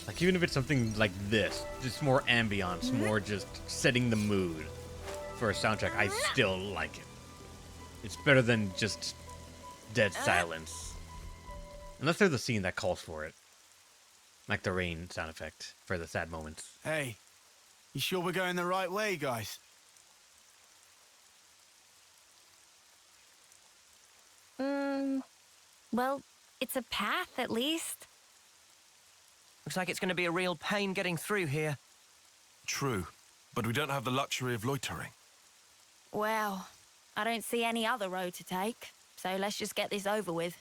Like, even if it's something like this, just more ambiance, more just setting the mood for a soundtrack, I still like it. It's better than just dead silence. Unless there's a scene that calls for it. Like the rain sound effect for the sad moments. Hey, you sure we're going the right way, guys? Well, it's a path, at least. Looks like it's going to be a real pain getting through here. True, but we don't have the luxury of loitering. Well, I don't see any other road to take, so let's just get this over with.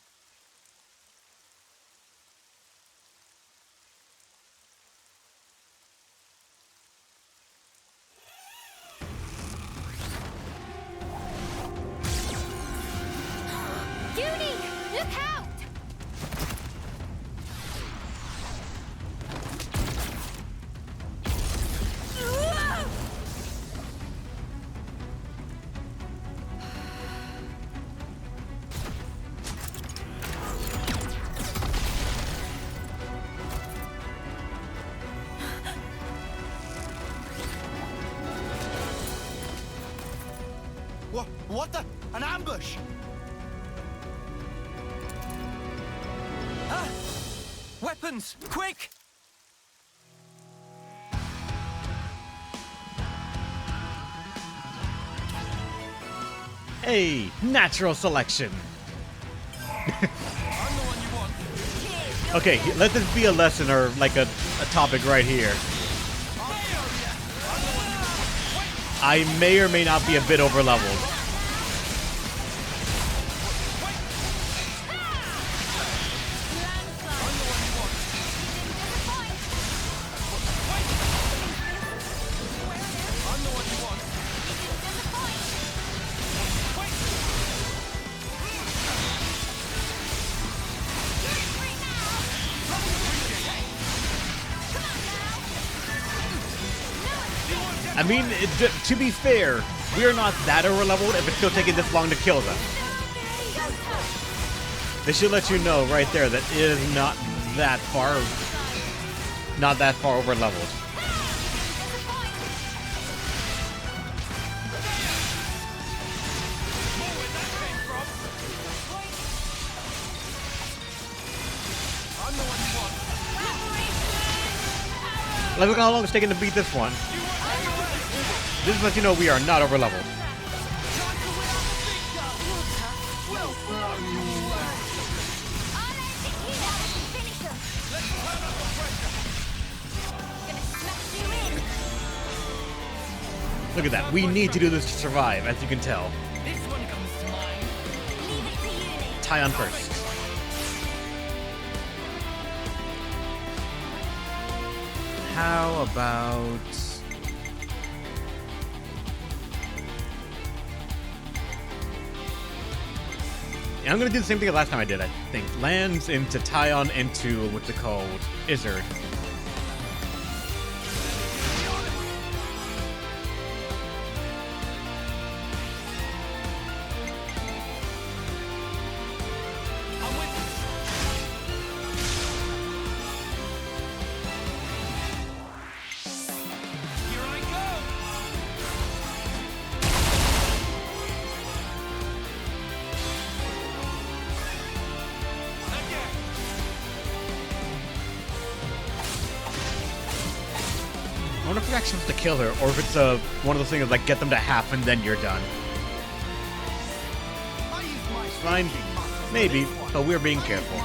Judy, look out! What the? An ambush! Ah! Weapons! Quick! Hey, natural selection. Okay, let this be a lesson or like a topic right here. I may or may not be a bit overleveled. I mean, to be fair, we're not that overleveled if it's still taking this long to kill them. They should let you know right there that it is not that far overleveled. Like, look how long it's taking to beat this one. This lets you know we are not overleveled. Look at that. We need to do this to survive, as you can tell. Tyon first. How about... Yeah, I'm gonna do the same thing as last time I did, I think. Lands into Tyon into, what's it called? Izzard. I wonder if you're actually supposed to kill her, or if it's one of those things like get them to half and then you're done. It's fine, maybe, but we're being careful.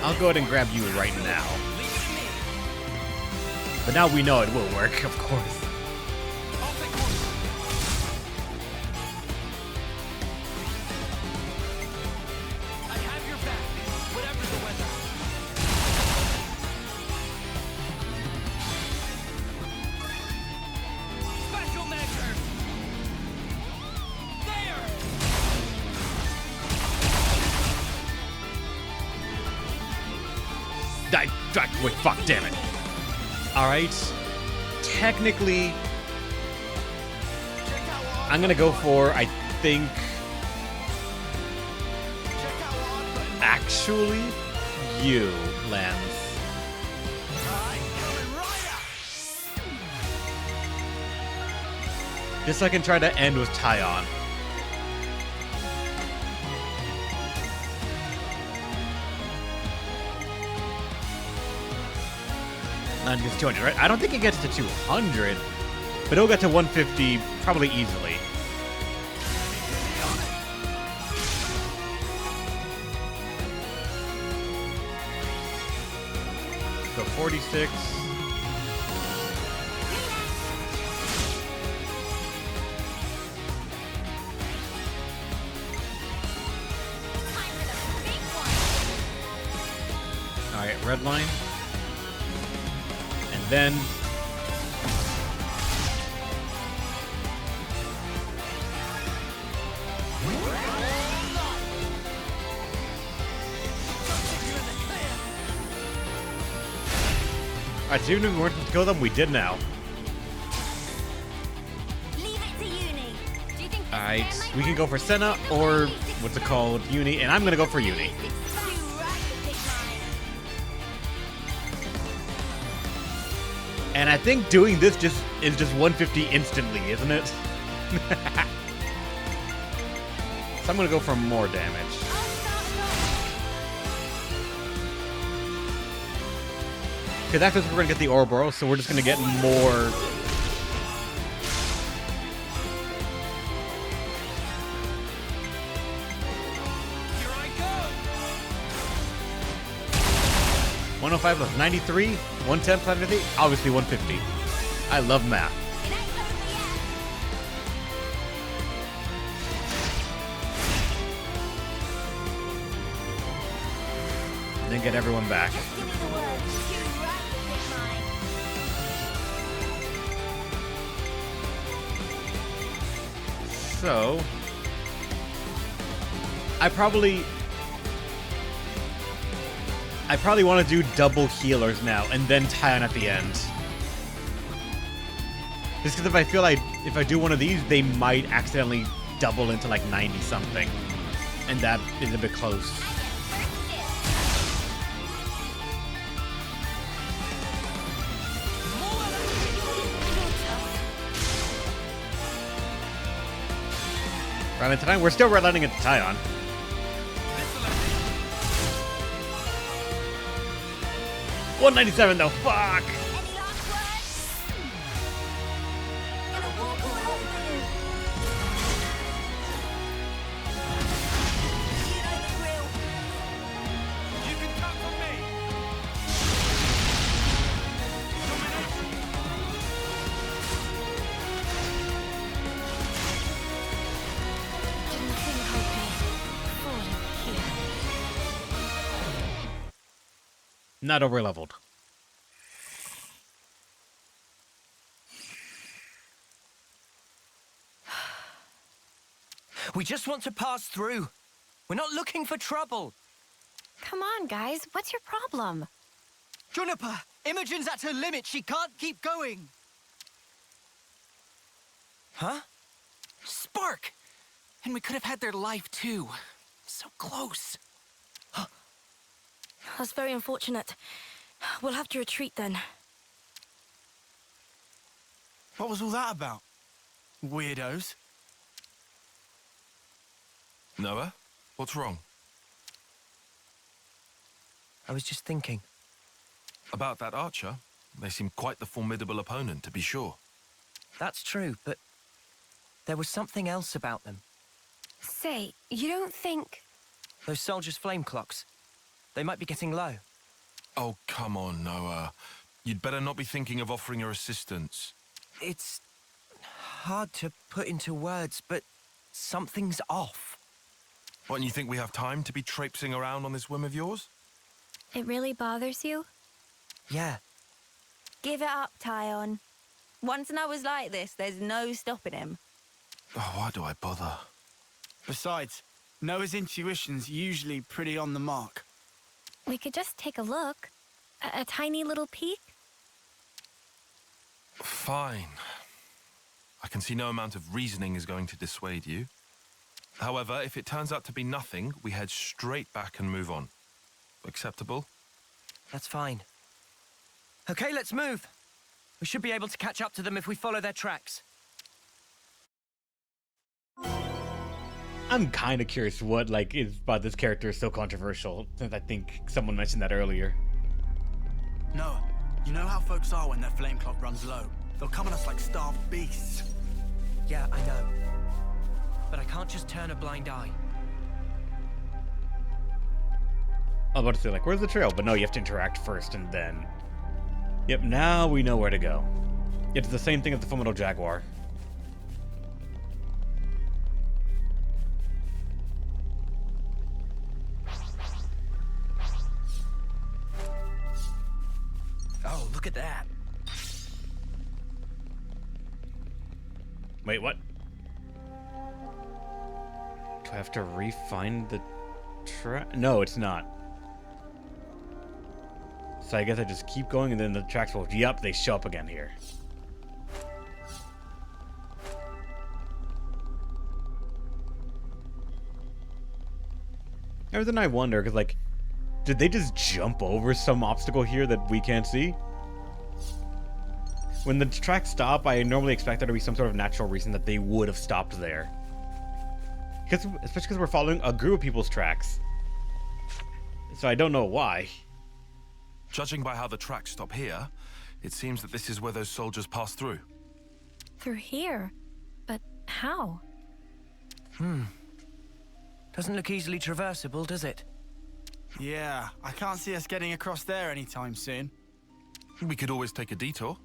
I'll go ahead and grab you right now. But now we know it will work, of course. Wait, fuck, damn it. Alright. Technically, I'm gonna go for, I think, actually, you, Lance. This I can try to end with Tyon. Not gets 200, right? I don't think it gets to 200, but it'll get to 150 probably easily. So 46. All right, red line. And then alright, so even if we weren't supposed to kill them, we did now. Alright, we can go for Senna or what's it called? Uni, and I'm gonna go for Uni. And I think doing this is just 150 instantly, isn't it? So I'm gonna go for more damage. Because after this we're gonna get the Ouroboros, so we're just gonna get more. Here I go. 105 plus 93, 110 plus 93, obviously 150. I love math. And then get everyone back. So, I probably want to do double healers now, and then Tyon at the end. Just because if I feel like if I do one of these, they might accidentally double into like 90 something, and that is a bit close. Right into time, we're still redlining into Tyon. 197 though, fuck! You can count on me. Not over leveled. We just want to pass through. We're not looking for trouble. Come on, guys. What's your problem? Juniper, Imogen's at her limit. She can't keep going. Huh? Spark! And we could have had their life too. So close. That's very unfortunate. We'll have to retreat then. What was all that about? Weirdos. Noah, what's wrong? I was just thinking. About that archer? They seem quite the formidable opponent, to be sure. That's true, but there was something else about them. Say, you don't think... Those soldiers' flame clocks. They might be getting low. Oh, come on, Noah. You'd better not be thinking of offering your assistance. It's hard to put into words, but something's off. What, and you think we have time to be traipsing around on this whim of yours? It really bothers you? Yeah. Give it up, Tyon. Once Noah's like this, there's no stopping him. Oh, why do I bother? Besides, Noah's intuition's usually pretty on the mark. We could just take a look. A tiny little peek? Fine. I can see no amount of reasoning is going to dissuade you. However, if it turns out to be nothing, we head straight back and move on. Acceptable? That's fine. Okay, let's move. We should be able to catch up to them if we follow their tracks. I'm kind of curious what like is about this character is so controversial, since I think someone mentioned that earlier. Noah, you know how folks are when their flame clock runs low? They'll come at us like starved beasts. Yeah, I know. But I can't just turn a blind eye. I was about to say, like, where's the trail? But no, you have to interact first and then... Yep, now we know where to go. It's the same thing as the Fumoto Jaguar. Oh, look at that. Wait, what? Do I have to re-find the track? No, it's not. So I guess I just keep going and then the tracks will... Yup, they show up again here. Every then I wonder, because like, did they just jump over some obstacle here that we can't see? When the tracks stop, I normally expect there to be some sort of natural reason that they would have stopped there. Especially because we're following a group of people's tracks. So I don't know why. Judging by how the tracks stop here, it seems that this is where those soldiers passed through. Through here? But how? Doesn't look easily traversable, does it? Yeah, I can't see us getting across there anytime soon. We could always take a detour.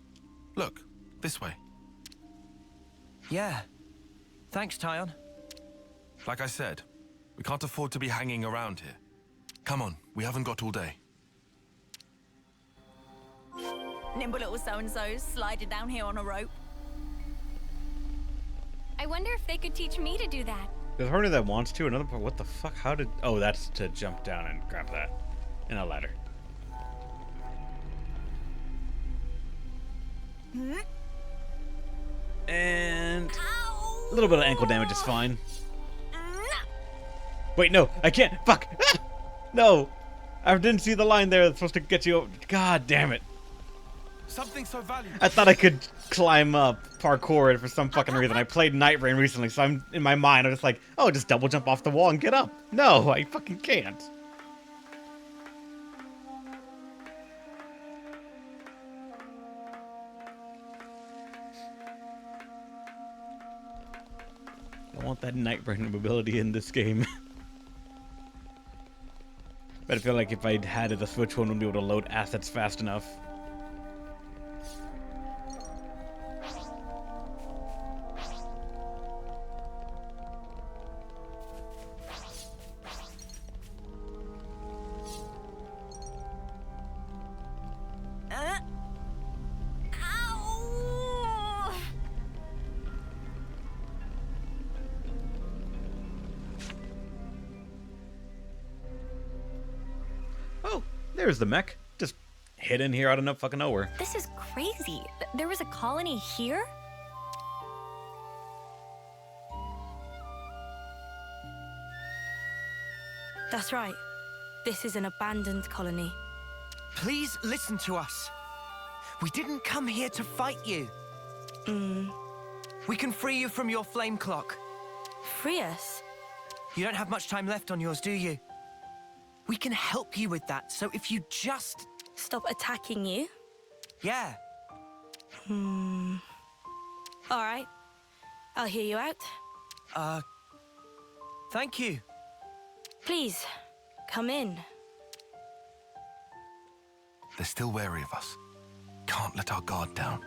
Look, this way. Yeah. Thanks, Tyon. Like I said, we can't afford to be hanging around here. Come on, we haven't got all day. Nimble little so-and-so's sliding down here on a rope. I wonder if they could teach me to do that. There's a party that wants to. Another part. What the fuck? How did? Oh, that's to jump down and grab that in a ladder. And a little bit of ankle damage is fine. Wait, no, I can't. Fuck. No, I didn't see the line there that's supposed to get you. God damn it. Something so valuable. I thought I could climb up, parkour it for some fucking reason. I played Night Rain recently, so I'm in my mind, I'm just like, oh, just double jump off the wall and get up. No, I fucking can't. I want that Night Rain mobility in this game. But I feel like if I had it, the Switch one wouldn't be able to load assets fast enough. Oh, there's the mech. Just hidden here out of fucking nowhere. This is crazy. There was a colony here? That's right. This is an abandoned colony. Please listen to us. We didn't come here to fight you. We can free you from your flame clock. Free us? You don't have much time left on yours, do you? We can help you with that, so if you just... Stop attacking you? Yeah. All right. I'll hear you out. Thank you. Please, come in. They're still wary of us. Can't let our guard down.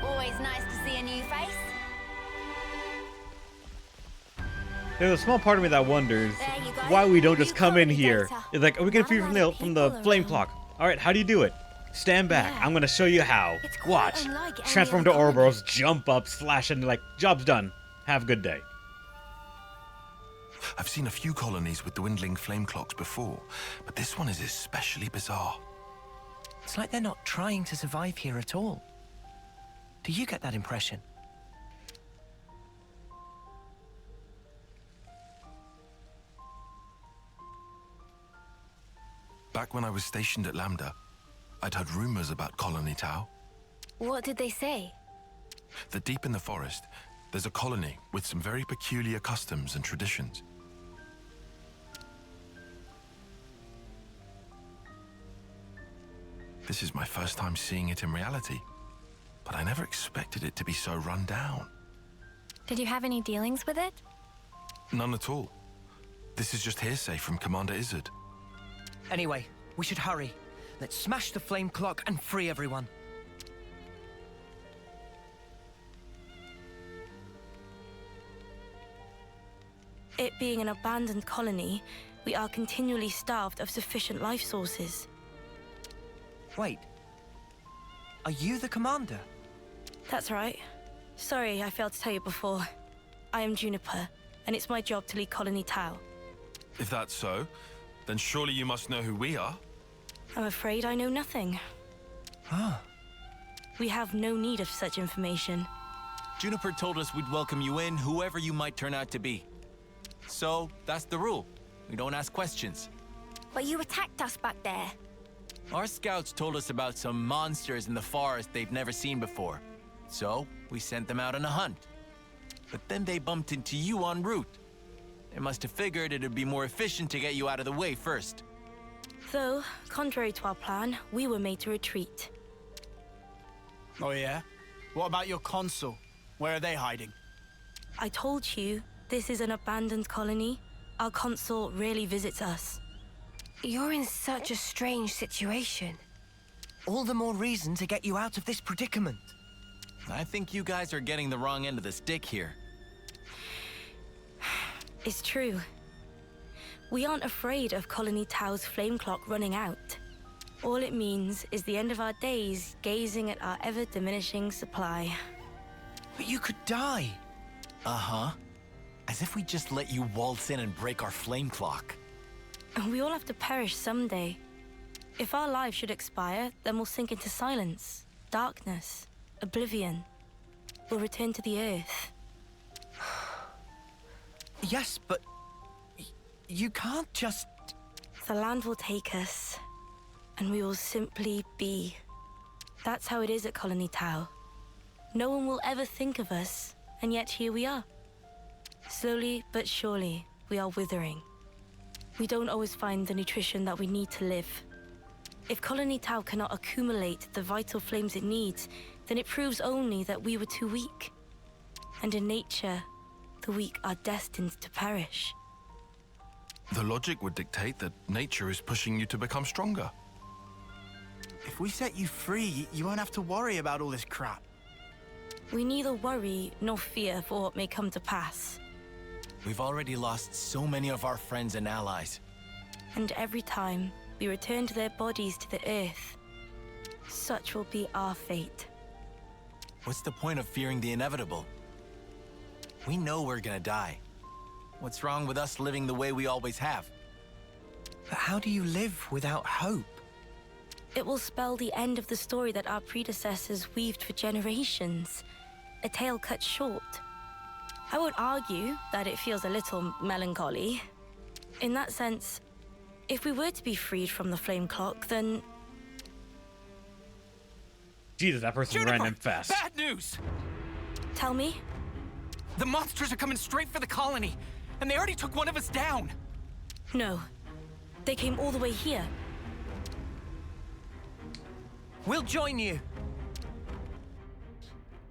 Always nice to see a new face. There's a small part of me that wonders There you go. why we don't just You come in caught me here. better. It's like, are we gonna free from Not the like flame people clock? All right, how do you do it? Stand back. Yeah. I'm gonna show you how. It's quite Watch. unlike any Transform to other colony. Ouroboros, jump up, slash, and like, job's done. Have a good day. I've seen a few colonies with dwindling flame clocks before, but this one is especially bizarre. It's like they're not trying to survive here at all. Do you get that impression? Back when I was stationed at Lambda, I'd heard rumors about Colony Tau. What did they say? That deep in the forest, There's a colony with some very peculiar customs and traditions. This is my first time seeing it in reality, but I never expected it to be so run down. Did you have any dealings with it? None at all. This is just hearsay from Commander Izzard. Anyway, we should hurry. Let's smash the flame clock and free everyone. It being an abandoned colony, we are continually starved of sufficient life sources. Wait. Are you the commander? That's right. Sorry, I failed to tell you before. I am Juniper, and it's my job to lead Colony Tau. If that's so, then surely you must know who we are. I'm afraid I know nothing. Ah. We have no need of such information. Juniper told us we'd welcome you in, whoever you might turn out to be. So, that's the rule. We don't ask questions. But you attacked us back there. Our scouts told us about some monsters in the forest they'd never seen before. So, we sent them out on a hunt. But then they bumped into you en route. They must have figured it'd be more efficient to get you out of the way first. Though, contrary to our plan, we were made to retreat. Oh yeah? What about your consul? Where are they hiding? I told you, this is an abandoned colony. Our consul rarely visits us. You're in such a strange situation. All the more reason to get you out of this predicament. I think you guys are getting the wrong end of the stick here. It's true. We aren't afraid of Colony Tau's flame clock running out. All it means is the end of our days gazing at our ever-diminishing supply. But you could die. Uh-huh. As if we just let you waltz in and break our flame clock. And we all have to perish someday. If our lives should expire, then we'll sink into silence, darkness, oblivion. We'll return to the earth. Yes, but you can't just... The land will take us, and we will simply be. That's how it is at Colony Tau. No one will ever think of us, and yet here we are. Slowly but surely, we are withering. We don't always find the nutrition that we need to live. If Colony Tau cannot accumulate the vital flames it needs, then it proves only that we were too weak. And in nature, the weak are destined to perish. The logic would dictate that nature is pushing you to become stronger. If we set you free, you won't have to worry about all this crap. We neither worry nor fear for what may come to pass. We've already lost so many of our friends and allies. And every time we return to their bodies to the earth, such will be our fate. What's the point of fearing the inevitable? We know we're gonna die. What's wrong with us living the way we always have? But how do you live without hope? It will spell the end of the story that our predecessors weaved for generations. A tale cut short. I won't argue that it feels a little melancholy. In that sense, if we were to be freed from the flame clock, then... Jesus, that person ran in fast. Bad news! Tell me? The monsters are coming straight for the colony, and they already took one of us down. No. They came all the way here. We'll join you.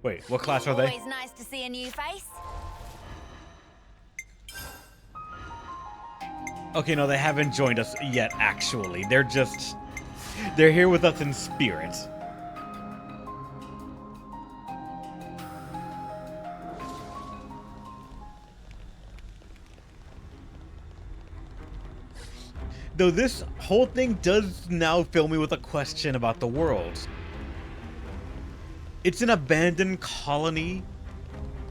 Wait, what class are they? Always nice to see a new face. Okay, no, they haven't joined us yet, actually. They're here with us in spirit. Though this whole thing does now fill me with a question about the world. It's an abandoned colony,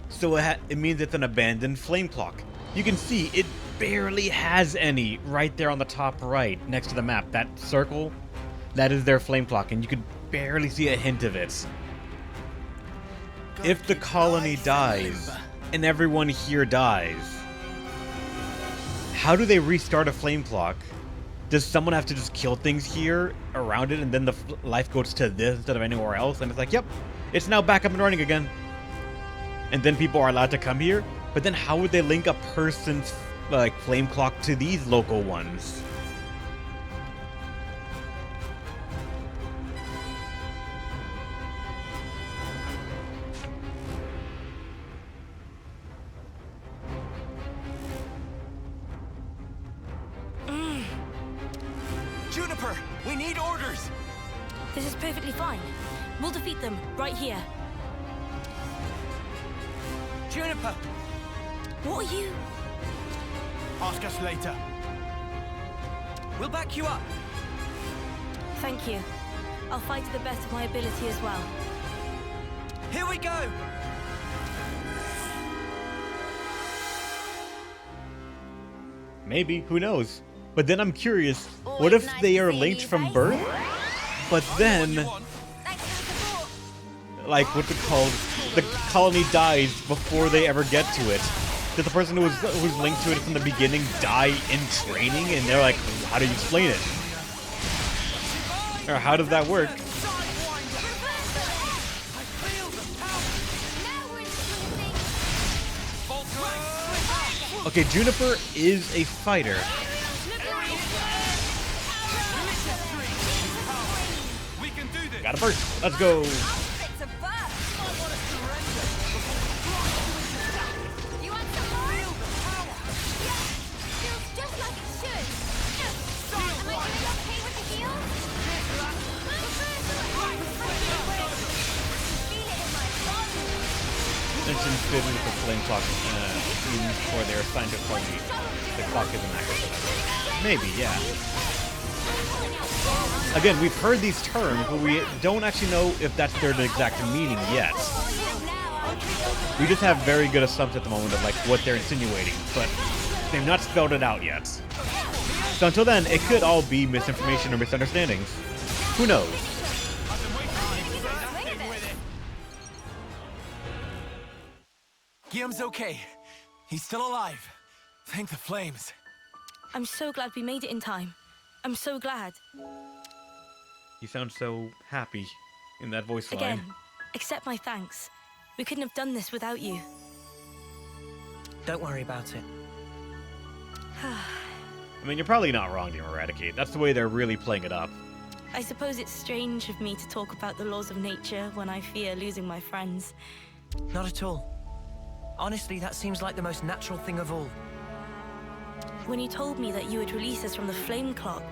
so it means it's an abandoned flame clock. You can see it barely has any right there on the top right next to the map. That circle, that is their flame clock, and you could barely see a hint of it. If the colony dies, and everyone here dies, how do they restart a flame clock? Does someone have to just kill things here around it, and then the life goes to this instead of anywhere else? And it's like, yep, it's now back up and running again. and then people are allowed to come here. But then how would they link a person's like flame clock to these local ones? Juniper, we need orders. This is perfectly fine. We'll defeat them right here. Juniper! What are you? Ask us later. We'll back you up. Thank you. I'll fight to the best of my ability as well. Here we go! Maybe, who knows? But then I'm curious, what if they are linked from birth? But then, like, what's it called? The colony dies before they ever get to it. Did the person who's linked to it from the beginning die in training? And they're like, how do you explain it? Or how does that work? Okay, Juniper is a fighter. We can do this. Got a burst. Let's go. Mentioned fit with the flame clock, or they're assigned to colony. The clock isn't accurate. Maybe, yeah. Again, we've heard these terms, but we don't actually know if that's their exact meaning yet. We just have very good assumptions at the moment of like what they're insinuating, but they've not spelled it out yet. So until then, it could all be misinformation or misunderstandings. Who knows? Guillaume's okay. He's still alive. Thank the flames. I'm so glad we made it in time. I'm so glad. You sound so happy in that voice line. Again, accept my thanks. We couldn't have done this without you. Don't worry about it. I mean, you're probably not wrong to Eradicate. That's the way they're really playing it up. I suppose it's strange of me to talk about the laws of nature when I fear losing my friends. Not at all. Honestly, that seems like the most natural thing of all. When you told me that you would release us from the flame clock,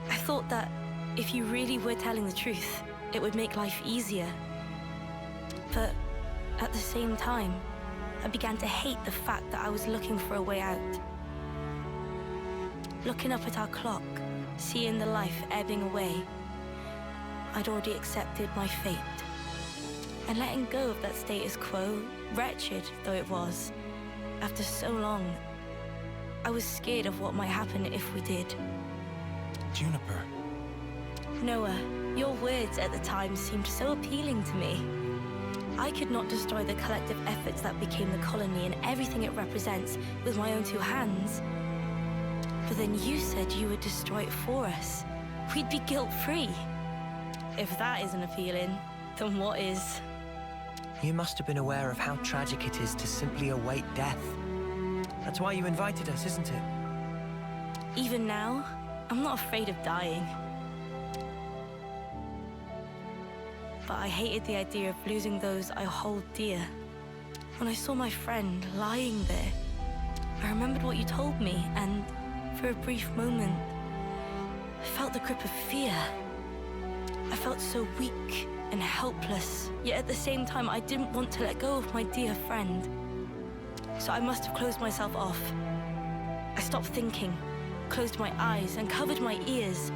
I thought that if you really were telling the truth, it would make life easier. But at the same time, I began to hate the fact that I was looking for a way out. Looking up at our clock, seeing the life ebbing away, I'd already accepted my fate. And letting go of that status quo, wretched though it was, after so long, I was scared of what might happen if we did. Juniper. Noah, your words at the time seemed so appealing to me. I could not destroy the collective efforts that became the colony and everything it represents with my own two hands. But then you said you would destroy it for us. We'd be guilt-free. If that isn't appealing, then what is? You must have been aware of how tragic it is to simply await death. That's why you invited us, isn't it? Even now, I'm not afraid of dying. But I hated the idea of losing those I hold dear. When I saw my friend lying there, I remembered what you told me, and for a brief moment, I felt the grip of fear. I felt so weak and helpless, yet at the same time I didn't want to let go of my dear friend. So I must have closed myself off. I stopped thinking, closed my eyes and covered my ears.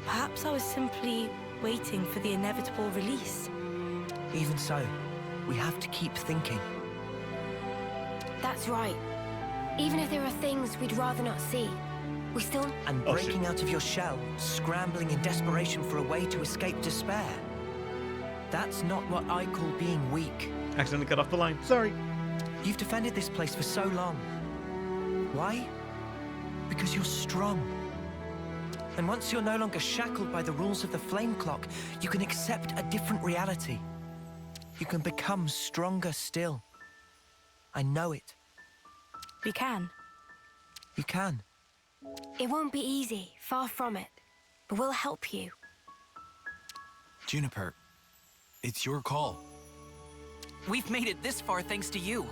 Perhaps I was simply waiting for the inevitable release. Even so, we have to keep thinking. That's right. Even if there are things we'd rather not see, we still... And breaking out of your shell, scrambling in desperation for a way to escape despair. That's not what I call being weak. Accidentally cut off the line. Sorry. You've defended this place for so long. Why? Because you're strong. And once you're no longer shackled by the rules of the flame clock, you can accept a different reality. You can become stronger still. I know it. We can. You can. It won't be easy, far from it. But we'll help you. Juniper, it's your call. We've made it this far thanks to you.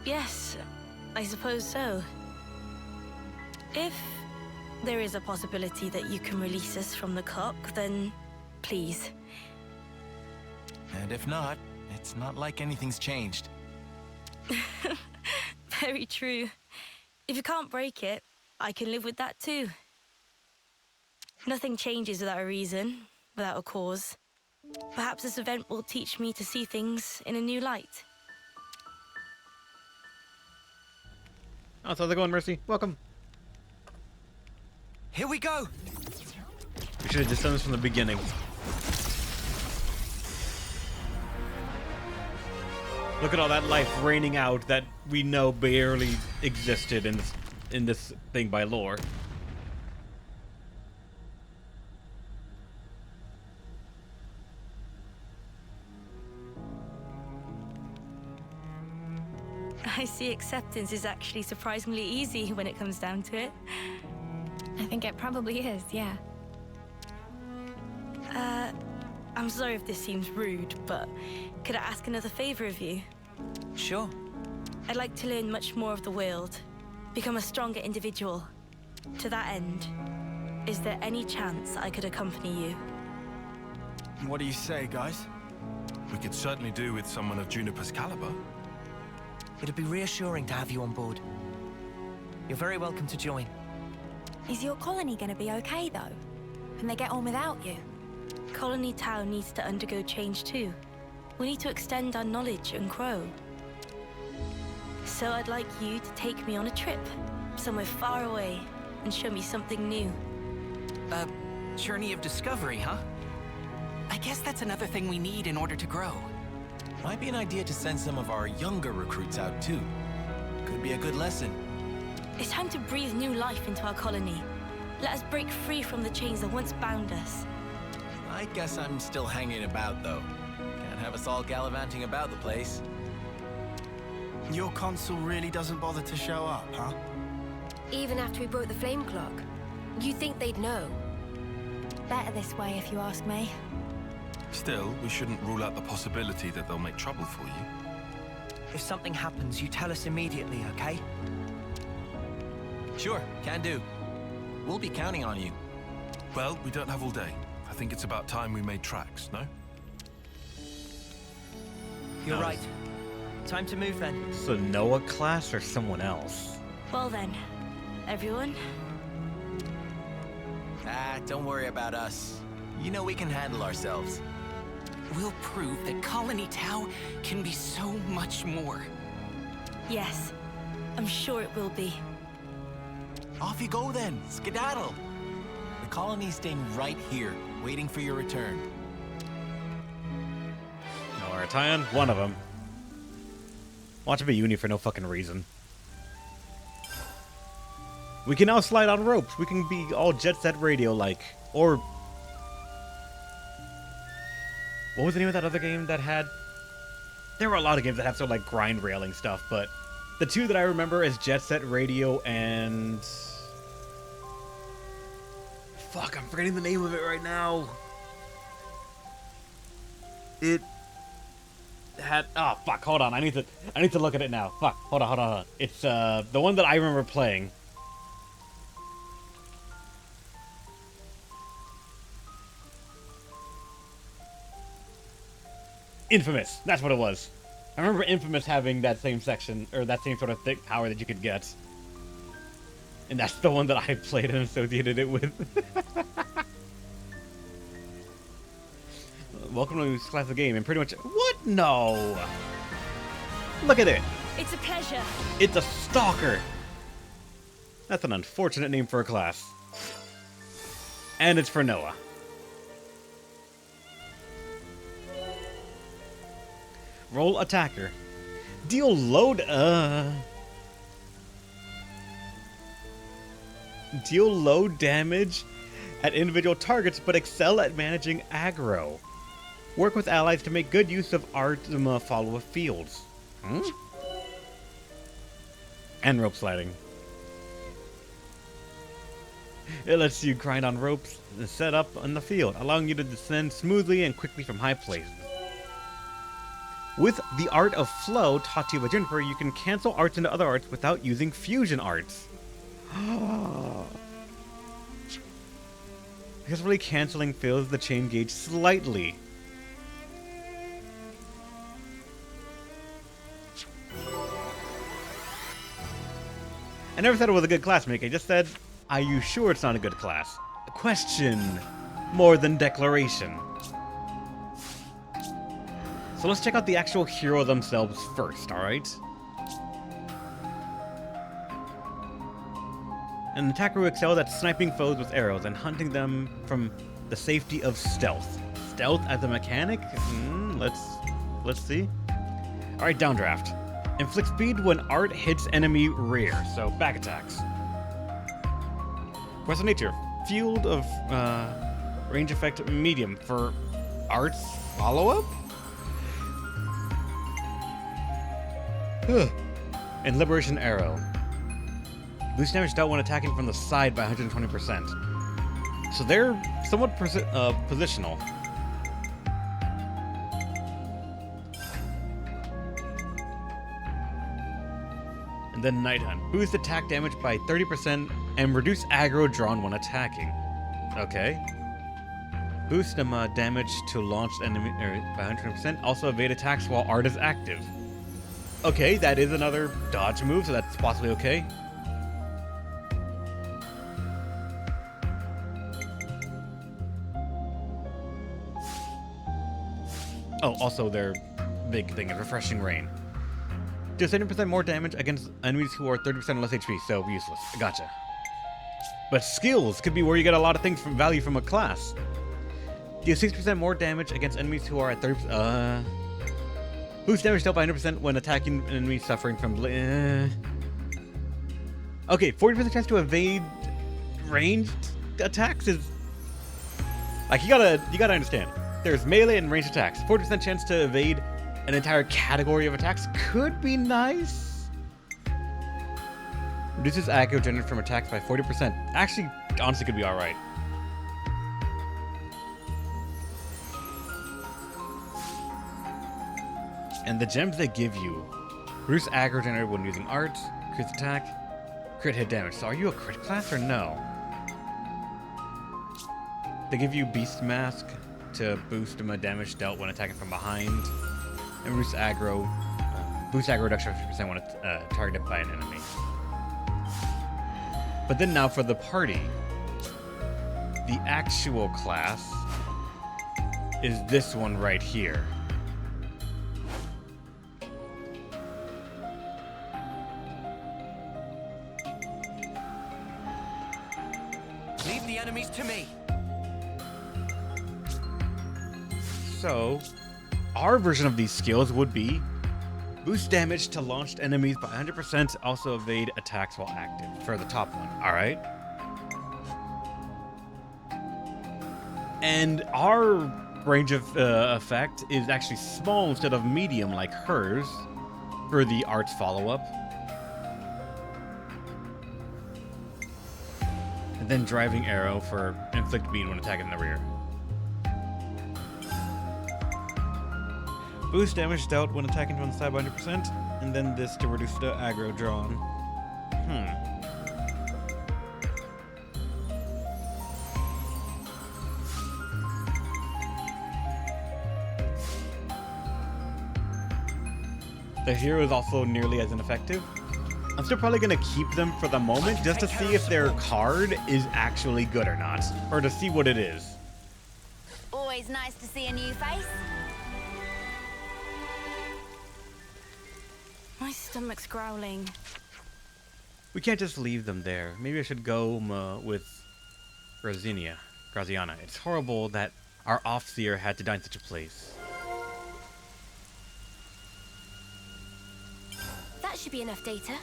Yes, I suppose so. If there is a possibility that you can release us from the cock, then please. And if not, it's not like anything's changed. Very true. If you can't break it, I can live with that too. Nothing changes without a reason, without a cause. Perhaps this event will teach me to see things in a new light. Oh, how's it going, Mercy? Welcome. Here we go! We should have just done this from the beginning. Look at all that life raining out that we know barely existed in this thing by lore. I see acceptance is actually surprisingly easy when it comes down to it. I think it probably is, yeah. I'm sorry if this seems rude, but could I ask another favor of you? Sure. I'd like to learn much more of the world, become a stronger individual. To that end, is there any chance I could accompany you? What do you say, guys? We could certainly do with someone of Juniper's caliber. It'd be reassuring to have you on board. You're very welcome to join. Is your colony gonna be okay, though? Can they get on without you? Colony Tau needs to undergo change too. We need to extend our knowledge and grow. So I'd like you to take me on a trip, somewhere far away, and show me something new. A journey of discovery, huh? I guess that's another thing we need in order to grow. Might be an idea to send some of our younger recruits out too. Could be a good lesson. It's time to breathe new life into our colony. Let us break free from the chains that once bound us. I guess I'm still hanging about though. Can't have us all gallivanting about the place. Your consul really doesn't bother to show up, huh? Even after we broke the flame clock, you think they'd know? Better this way, if you ask me. Still, we shouldn't rule out the possibility that they'll make trouble for you. If something happens, you tell us immediately, okay? Sure, can do. We'll be counting on you. Well, we don't have all day. I think it's about time we made tracks, no? You're No. right. Time to move then. So Noah class or someone else? Well then, everyone, Don't worry about us. You know we can handle ourselves. We'll prove that Colony Tau can be so much more. yes, I'm sure it will be. Off you go then, skedaddle. The colony's staying right here, waiting for your return. Noah or Tyan? One of them. Watch me uni for no fucking reason. We can now slide on ropes. We can be all Jet Set Radio-like. Or... what was the name of that other game that had... there were a lot of games that have sort of like grind railing stuff, but... the two that I remember is Jet Set Radio and... fuck, I'm forgetting the name of it right now. It... had... oh, fuck, hold on. I need to look at it now. Fuck, hold on. It's, the one that I remember playing. Infamous. That's what it was. I remember Infamous having that same section, or that same sort of thick power that you could get. And that's the one that I played and associated it with. Welcome to this class of game, and pretty much... what? No! Look at it! It's a pleasure. It's a stalker! That's an unfortunate name for a class. And it's for Noah. Roll attacker. Deal load damage at individual targets, but excel at managing aggro. Work with allies to make good use of Artima follow-up fields. Hmm? And rope sliding. It lets you grind on ropes set up on the field, allowing you to descend smoothly and quickly from high places. With the art of flow taught to you by Juniper, you can cancel arts into other arts without using fusion arts. Successfully canceling fills the chain gauge slightly. I never said it was a good class, Mick. I just said, are you sure it's not a good class? A question more than declaration. So let's check out the actual hero themselves first, alright? An attacker who excels at sniping foes with arrows and hunting them from the safety of stealth. Stealth as a mechanic? Let's see. Alright, downdraft. Inflict speed when art hits enemy rear, so back attacks. Force of nature. Field of range effect medium for arts follow-up? And liberation arrow. Boost damage dealt when attacking from the side by 120%. So they're somewhat positional. And then Night Hunt. Boost attack damage by 30% and reduce aggro drawn when attacking. Okay. Boost damage to launched enemy by 100%. Also evade attacks while art is active. Okay, that is another dodge move, so that's possibly okay. Oh, also their big thing is Refreshing Rain. Deal 70% more damage against enemies who are 30% less HP, so useless. Gotcha. But skills could be where you get a lot of things from value from a class. Deal 60% more damage against enemies who are at 30%. Boost damage dealt by 100% when attacking enemies suffering from. Okay, 40% chance to evade ranged attacks is like you gotta understand. There's melee and ranged attacks. 40% chance to evade an entire category of attacks could be nice. Reduces aggro generated from attacks by 40%. Actually, honestly, could be all right. And the gems they give you: reduce aggro generated when using art, crit attack, crit hit damage. So are you a crit class or no? They give you Beast Mask to boost damage dealt when attacking from behind, and reduce aggro, boost aggro reduction of 50% when targeted by an enemy. But then now for the party, the actual class is this one right here. Leave the enemies to me. So, our version of these skills would be boost damage to launched enemies by 100%, also evade attacks while active for the top one, alright? And our range of effect is actually small instead of medium like hers for the arts follow-up. And then driving arrow for inflict bead when attacking the rear. Boost damage dealt when attacking from the side by 100%, and then this to reduce the aggro drawn. The hero is also nearly as ineffective. I'm still probably going to keep them for the moment just to see if their card is actually good or not, or to see what it is. Always nice to see a new face. My stomach's growling. We can't just leave them there. Maybe I should go with Graziana. It's horrible that our Offseer had to die in such a place. That should be enough data.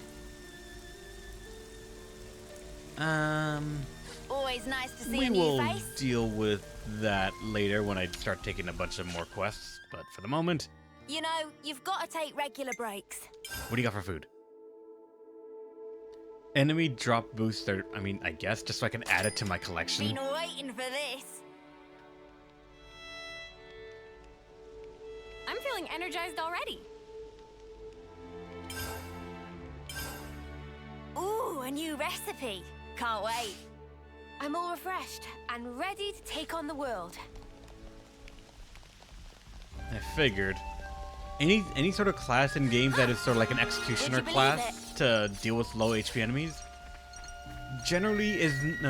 Always nice to see We a new will face. deal with that later when I start taking a bunch of more quests. But for the moment, You know, you've got to take regular breaks. What do you got for food? Enemy drop booster. I mean, I guess just so I can add it to my collection. Been waiting for this. I'm feeling energized already. Ooh, a new recipe. Can't wait. I'm all refreshed and ready to take on the world. I figured. Any sort of class in games that is sort of like an executioner believe class to deal with low HP enemies generally isn't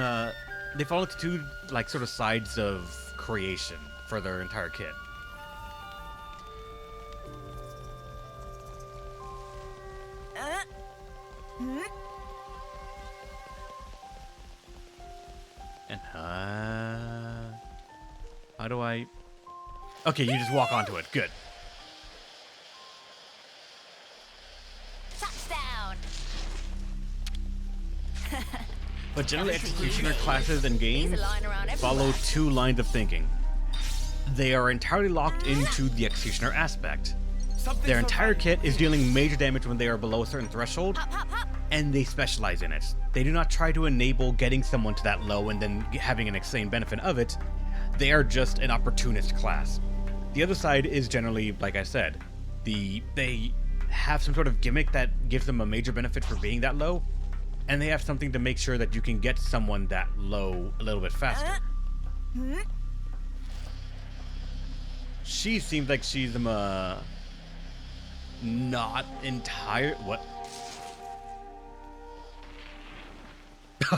they fall into two like sort of sides of creation for their entire kit. And how do I? Okay, you just walk onto it. Good. Touchdown. But generally, executioner classes and games lying around follow everywhere. two lines of thinking. They are entirely locked into the executioner aspect. Their entire kit is dealing major damage when they are below a certain threshold, Hop, hop, hop. and they specialize in it. They do not try to enable getting someone to that low and then having an insane benefit of it. They are just an opportunist class. The other side is generally, like I said, they have some sort of gimmick that gives them a major benefit for being that low, and they have something to make sure that you can get someone that low a little bit faster. She seems like she's not entire. What?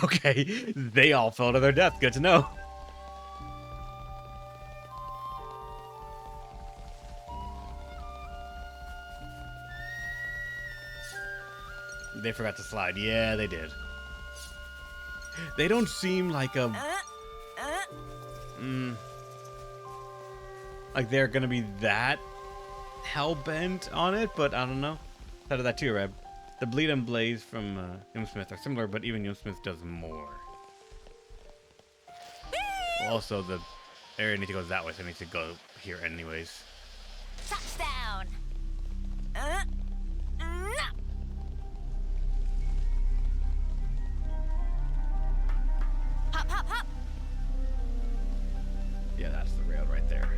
Okay, they all fell to their death. Good to know. They forgot to slide. Yeah, they did. They don't seem like a... like they're gonna be that hell-bent on it, but I don't know. How did that too, Reb? The Bleed and Blaze from Smith are similar, but even Smith does more. Also, the area needs to go that way, so it needs to go here anyways. Touchdown. Hop, hop, hop. Yeah, that's the rail right there.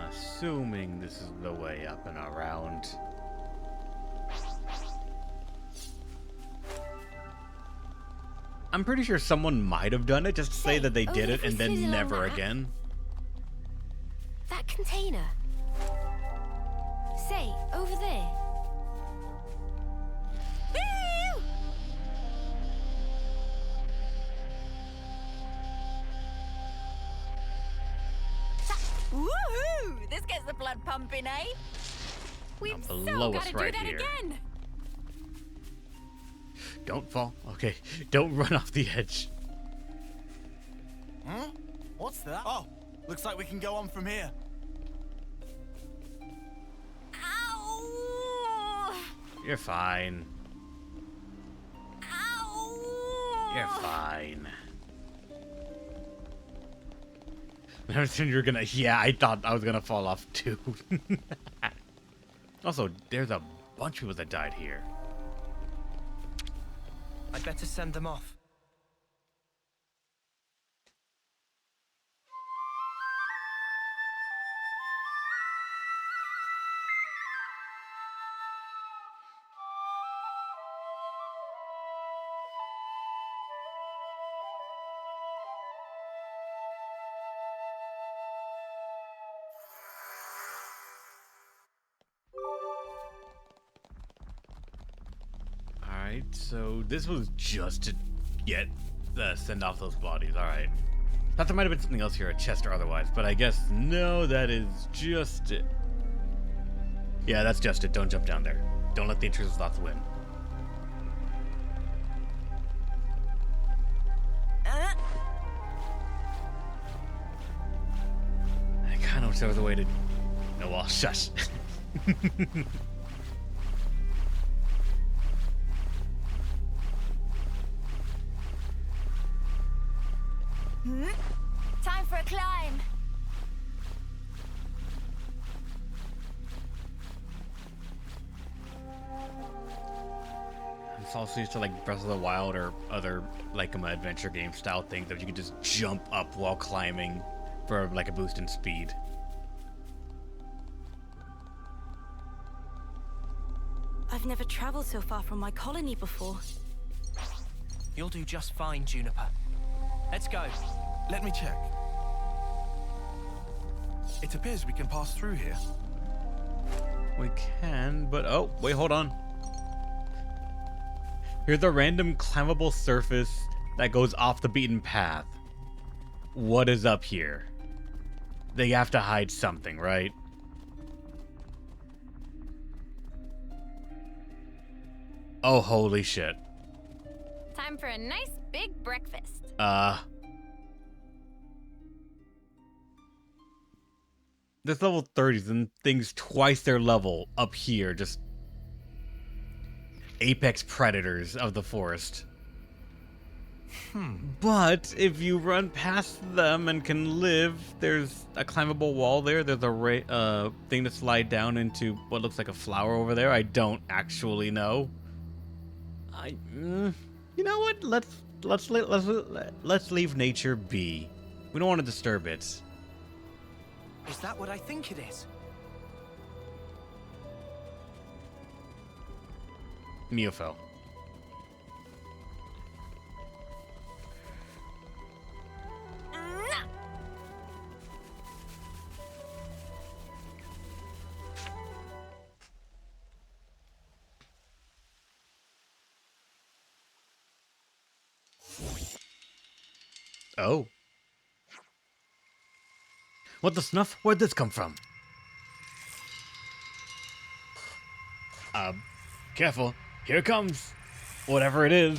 Assuming this is the way up and around. I'm pretty sure someone might have done it just to say that they did it and then never again. That container. Say, over there. Woohoo! This gets the blood pumping, eh? We've below so us got to right do that here. again. Don't fall. Okay, don't run off the edge. Huh? What's that? Oh, looks like we can go on from here. Ow! You're fine. Ow! You're fine. I was thinking you're gonna. Yeah, I thought I was gonna fall off too. Also, there's a bunch of people that died here. I'd better send them off. Alright, so this was just to get send off those bodies. Alright. Thought there might have been something else here, a chest or otherwise, but I guess no, that is just it. Yeah, that's just it. Don't jump down there. Don't let the intrusive thoughts win. I kind of wish there was a way to... No, well, shush. Time for a climb. I'm also used to like Breath of the Wild or other like adventure game style things that you can just jump up while climbing for like a boost in speed. I've never traveled so far from my colony before. You'll do just fine, Juniper. Let's go. Let me check. It appears we can pass through here. We can, but oh, wait, hold on. Here's a random climbable surface that goes off the beaten path. What is up here? They have to hide something, right? Oh, holy shit. Time for a nice big breakfast. This level 30s and things twice their level up here, just apex predators of the forest. But if you run past them and can live, there's a climbable wall there. There's a thing to slide down into what looks like a flower over there. I don't actually know. You know what? Let's leave nature be. We don't want to disturb it. Is that what I think it is? Mio fell. Oh. What the snuff? Where'd this come from? Careful. Here it comes. Whatever it is.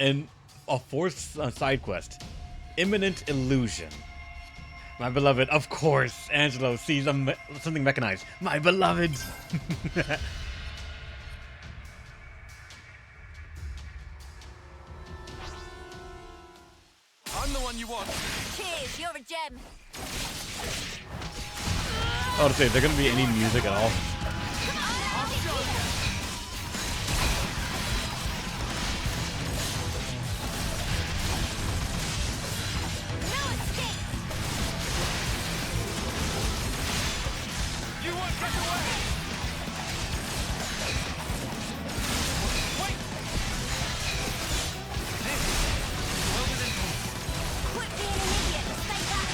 And a fourth side quest. Imminent illusion. My beloved, of course, Angelo sees something mechanized. My beloved. I'm the one you want. Cheers, you're a gem. I want to say, is there going to be any music at all? You won't get away. Wait. Quit being an idiot. Stay back.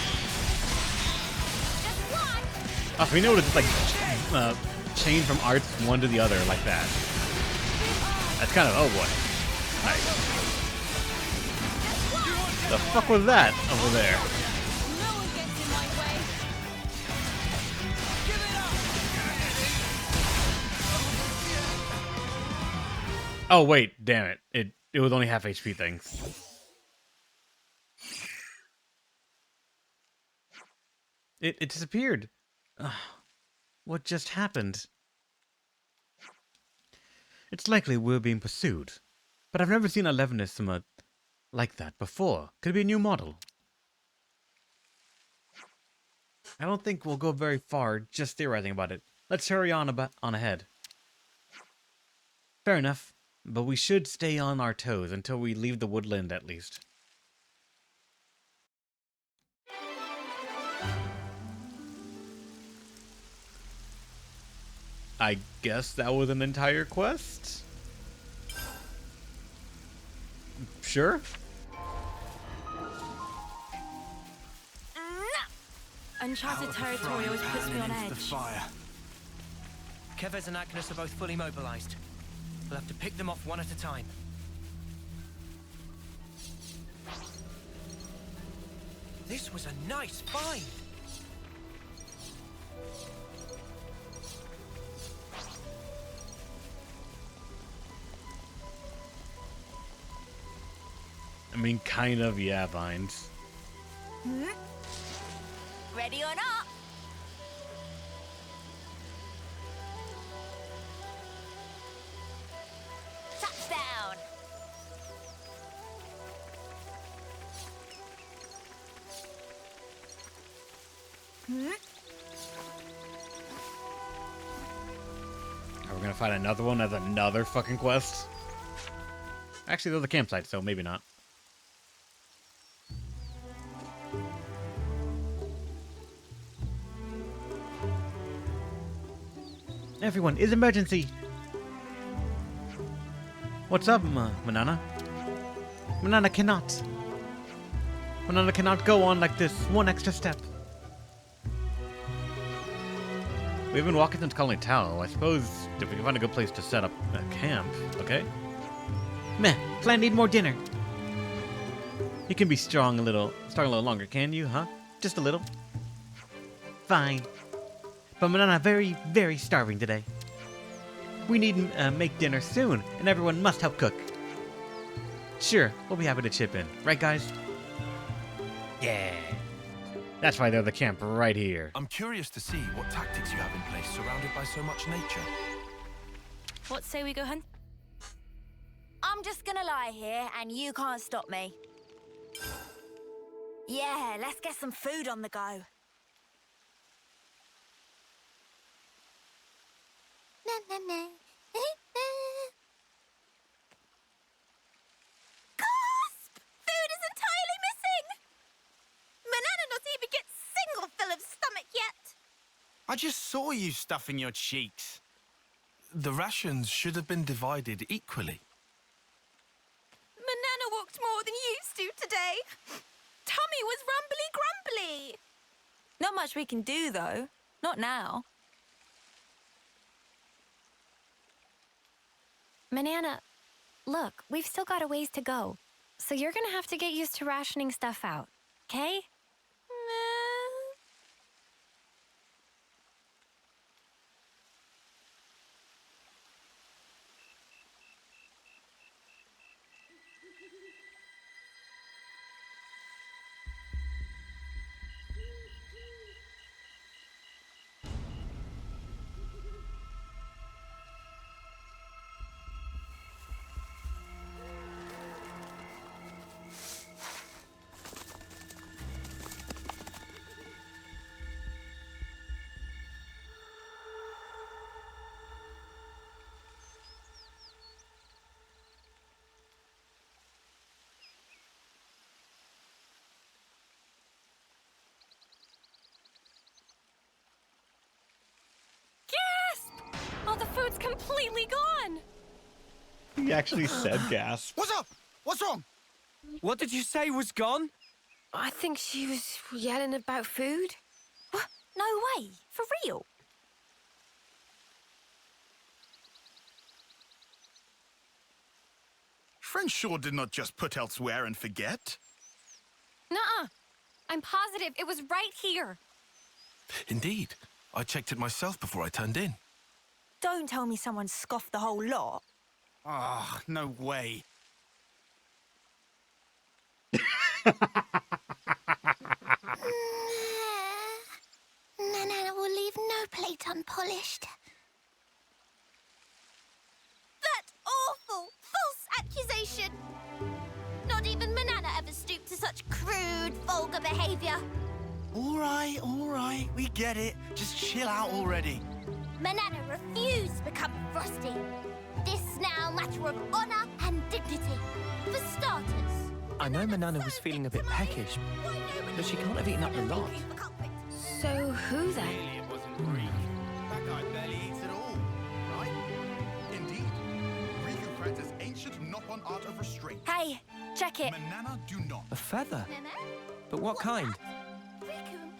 Just one. Oh, so we know to just like change from arts one to the other like that. That's kind of, oh boy. Nice. The fuck was that over there? No one gets in my way. Oh wait, damn it. It was only half HP things. It disappeared. What just happened? It's likely we're being pursued, but I've never seen a Levinisima like that before. Could it be a new model? I don't think we'll go very far just theorizing about it. Let's hurry on ahead. Fair enough, but we should stay on our toes until we leave the woodland at least. I guess that was an entire quest? Sure? Uncharted territory always puts me on Into the edge. fire. Kevez and Agnes are both fully mobilized. We'll have to pick them off one at a time. This was a nice find. I mean, kind of, yeah, Vines. Ready or not? Touchdown! Are we gonna find another one as another fucking quest? Actually, they're the campsite, so maybe not. Everyone, is emergency! What's up, Manana? Manana cannot. Manana cannot go on like this. One extra step. We've been walking since Colony Tao. I suppose if we can find a good place to set up a camp, okay? Meh, plan need more dinner. You can be strong a little longer, can you, huh? Just a little. Fine. But Manana very, very starving today. We need to make dinner soon, and everyone must help cook. Sure, we'll be happy to chip in. Right, guys? Yeah. That's why they're the camp right here. I'm curious to see what tactics you have in place surrounded by so much nature. What say we go hunt? I'm just gonna lie here, and you can't stop me. Yeah, let's get some food on the go. Na, na, na. Gasp! Food is entirely missing! Manana not even get single fill of stomach yet. I just saw you stuffing your cheeks. The rations should have been divided equally. Manana walked more than used to today. Tummy was rumbly-grumbly. Not much we can do, though. Not now. Manana, look, we've still got a ways to go. So you're gonna have to get used to rationing stuff out, okay? All the food's completely gone! He actually said gasp. What's up? What's wrong? What did you say was gone? I think she was yelling about food. What? No way. For real. Friend sure did not just put elsewhere and forget. Nuh-uh. I'm positive it was right here. Indeed. I checked it myself before I turned in. Don't tell me someone scoffed the whole lot. Ah, no way. Manana will leave no plate unpolished. That awful, false accusation! Not even Manana ever stooped to such crude, vulgar behavior. All right, we get it. Just chill out already. Manana refused to become frosty. This now a matter of honor and dignity. For starters. I know Manana was feeling a bit peckish, but she can't have eaten up the lot. So who then? Clearly it wasn't Greek. That guy barely eats at all, right? Indeed. Riku practice ancient knock-on art of restraint. Hey, check it. Manana do not. A feather? But what kind?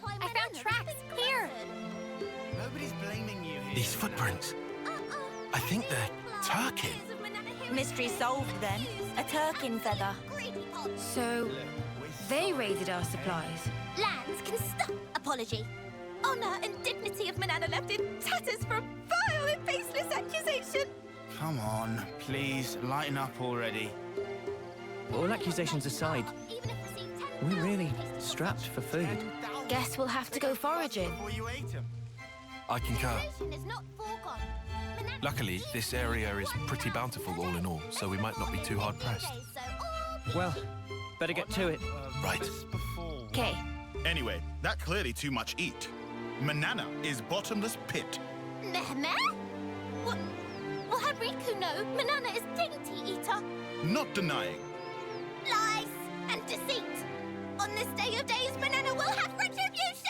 I found tracks here. Nobody's blaming you here. These footprints. I think they're Turkin. Mystery solved then. A Turkin feather. So, they raided our supplies. apology. Honor and dignity of Manana left in tatters from vile and baseless accusation. Come on, please, lighten up already. All accusations aside, Even if received 10,000 we're really tastes of strapped for food. Guess we'll have to go foraging. Before you ate 'em. I concur. accusation is not foregone. Manana Luckily, is this area is pretty bountiful all in all, so we might not be too hard pressed. So all Well, better get to it. Right. Before. Okay. Anyway, that clearly too much eat. Manana is bottomless pit. Meh? Well, had Riku know Manana is dainty eater? Not denying. Lies and deceit. On this day of days, Manana will have retribution!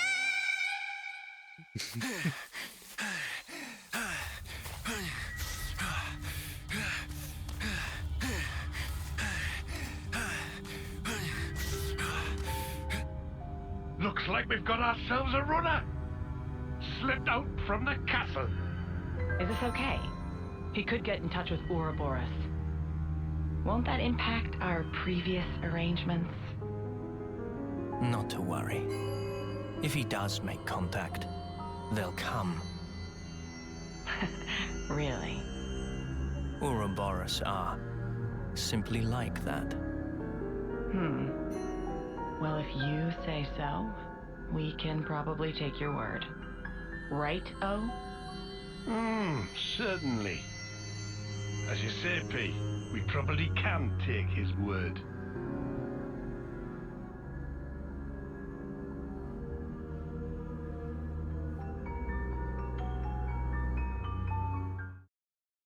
Looks like we've got ourselves a runner. Slipped out from the castle. Is this okay? He could get in touch with Ouroboros. Won't that impact our previous arrangements? Not to worry. If he does make contact, they'll come. Really? Ouroboros are simply like that. Well, if you say so, we can probably take your word. Right, O? Certainly. As you say, P, we probably can take his word.